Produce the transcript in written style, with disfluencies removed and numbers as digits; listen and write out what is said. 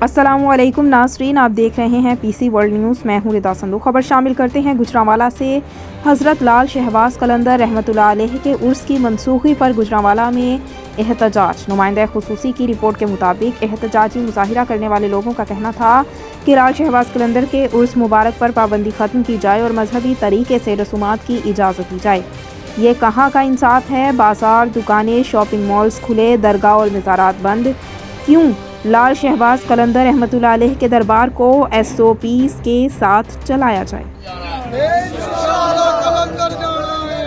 अस्सलामुअलैकुम नाज़रीन, आप देख रहे हैं पीसी वर्ल्ड न्यूज़। मैं हूं रिदा संधू। खबर शामिल करते हैं गुजरानवाला से। हज़रत लाल शहबाज कलंदर रहमतुल्लाह अलैह के उर्स की मंसूखी पर गुजरानवाला में एहतजाज। नुमाइंदा खुसूसी की रिपोर्ट के मुताबिक एहतजाजी मुजाहिरा करने वाले लोगों का कहना था कि लाल शहबाज कलंदर के उर्स मुबारक पर पाबंदी ख़त्म की जाए और मजहबी तरीके से रसूमात की इजाज़त दी जाए। ये कहाँ का इंसाफ है? बाजार, दुकानें, शॉपिंग मॉल्स खुले, दरगाह और मज़ारात बंद। क्यों लाल शहबाज कलंदर रहमतुल्लाह अलैह के दरबार को SOPs के साथ चलाया जाए। इंशाअल्लाह कलंदर जाना है।